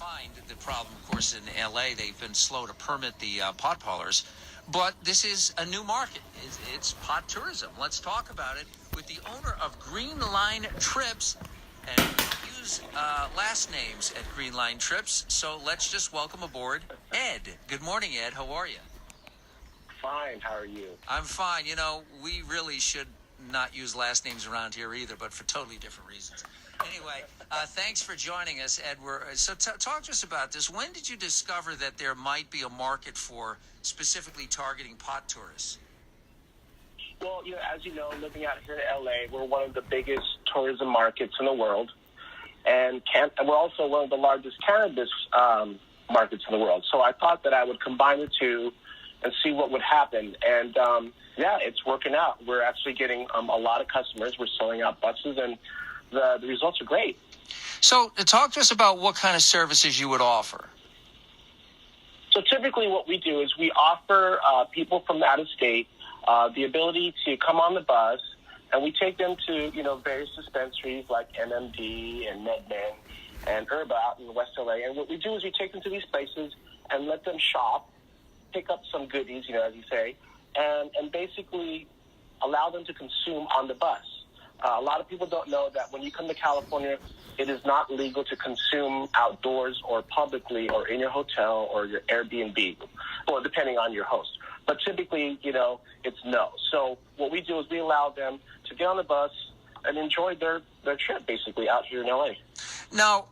find the problem, of course, in LA. They've been slow to permit the pot parlors. But this is a new market. It's pot tourism. Let's talk about it with the owner of Green Line Trips. And we use last names at Green Line Trips. So let's just welcome aboard Ed. Good morning, Ed. How are you? Fine. How are you? I'm fine. You know, we really should not use last names around here either, but for totally different reasons. Anyway, thanks for joining us, Ed. Talk to us about this. When did you discover that there might be a market for specifically targeting pot tourists? Well, as you know, living out here in LA, we're one of the biggest tourism markets in the world, and we're also one of the largest cannabis markets in the world. So I thought that I would combine the two and see what would happen. And yeah, it's working out. We're actually getting a lot of customers. We're selling out buses, and the results are great. So talk to us about what kind of services you would offer. So typically what we do is we offer people from out of state the ability to come on the bus, and we take them to, various dispensaries like MMD and MedMen and Herba out in West LA. And what we do is we take them to these places and let them shop, pick up some goodies, as you say, and basically allow them to consume on the bus. A lot of people don't know that when you come to California, it is not legal to consume outdoors or publicly or in your hotel or your Airbnb, well, depending on your host. But typically, it's no. So what we do is we allow them to get on the bus and enjoy their trip, basically, out here in LA. Now,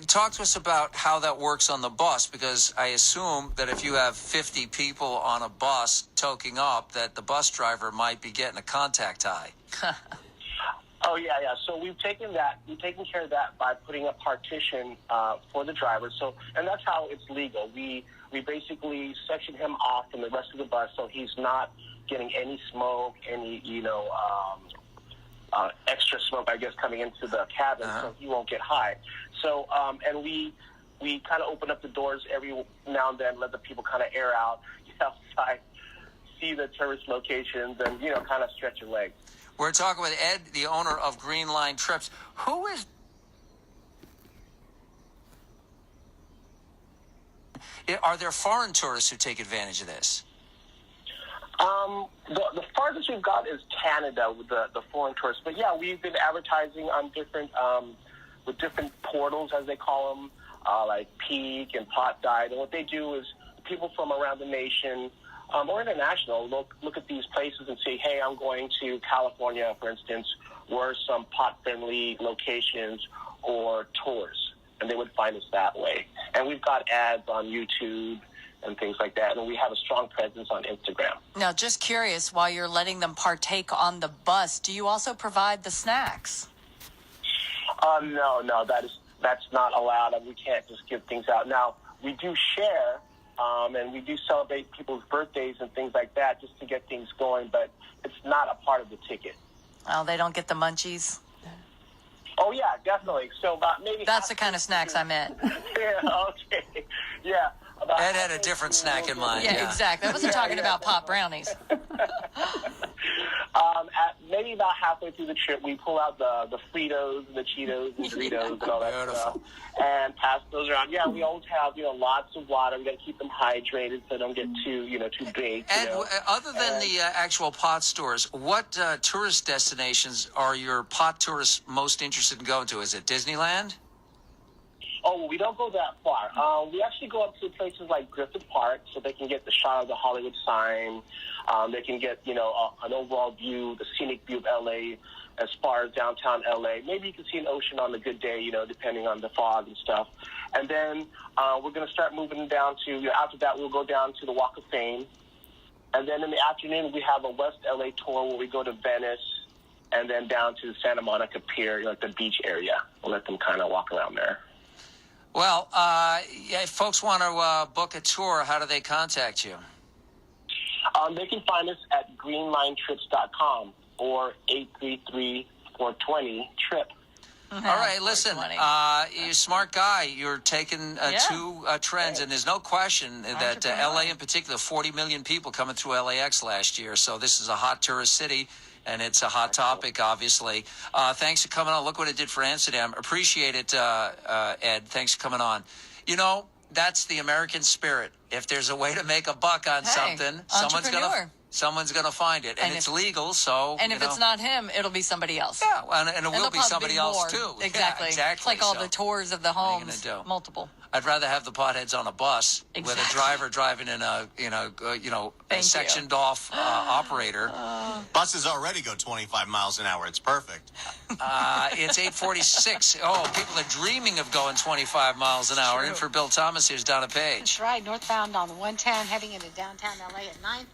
talk to us about how that works on the bus, because I assume that if you have 50 people on a bus toking up, that the bus driver might be getting a contact high. Oh, yeah. So we've taken care of that by putting a partition for the driver. So, and that's how it's legal. We basically section him off from the rest of the bus, so he's not getting any smoke, any extra smoke, I guess, coming into the cabin, so he won't get high. So, and we kind of open up the doors every now and then, let the people kind of air out, get outside, see the tourist locations, and kind of stretch your legs. We're talking with Ed, the owner of Green Line Trips. Are there foreign tourists who take advantage of this? The farthest we've got is Canada with the foreign tourists. But yeah, we've been advertising on with different portals, as they call them, like Peak and Pot Diet. And what they do is people from around the nation or international look at these places and say, hey, I'm going to California, for instance, where some pot-friendly locations or tours. And they would find us that way. And we've got ads on YouTube and things like that. And we have a strong presence on Instagram. Now, just curious, while you're letting them partake on the bus, do you also provide the snacks? No, that's not allowed. We can't just give things out. Now, we do share, and we do celebrate people's birthdays and things like that just to get things going, but it's not a part of the ticket. Oh, they don't get the munchies? Oh, yeah, definitely. So about maybe... That's the kind of snacks I meant. Yeah, okay. Yeah. Ed had a different snack in mind. Yeah, exactly. I wasn't talking about pot brownies. Maybe about halfway through the trip, we pull out the Fritos and the Cheetos and Doritos and all that stuff and pass those around. Yeah, we always have, lots of water. We got to keep them hydrated so they don't get too big. Ed, other than the actual pot stores, what tourist destinations are your pot tourists most interested in going to? Is it Disneyland? Oh, well, we don't go that far. We actually go up to places like Griffith Park so they can get the shot of the Hollywood sign. They can get, an overall view, the scenic view of L.A. as far as downtown L.A. Maybe you can see an ocean on a good day, depending on the fog and stuff. And then we're going to start moving down to, after that, we'll go down to the Walk of Fame. And then in the afternoon, we have a West L.A. tour where we go to Venice and then down to the Santa Monica Pier, like the beach area. We'll let them kind of walk around there. Well, if folks want to book a tour, how do they contact you? They can find us at greenlinetrips.com or 833-420-TRIP. All right, listen, you're a smart guy. You're taking two trends, and there's no question that L.A. in particular, 40 million people coming through LAX last year, so this is a hot tourist city. and it's a hot topic, obviously. Thanks for coming on. Look what it did for Amsterdam. Appreciate it, Ed. Thanks for coming on. You know, that's the American spirit. If there's a way to make a buck on something, someone's gonna find it, and it's legal. So, and if it's not him, it'll be somebody else. Yeah, and it will be somebody else too. Exactly. Yeah, exactly. It's like all the tours of the homes. Multiple. I'd rather have the potheads on a bus with a driver driving in a a sectioned off operator. Buses already go 25 miles an hour. It's perfect. It's 8:46. Oh, people are dreaming of going 25 miles an hour. In for Bill Thomas, here's Donna Page. That's right, northbound on the 110 heading into downtown LA at 9th.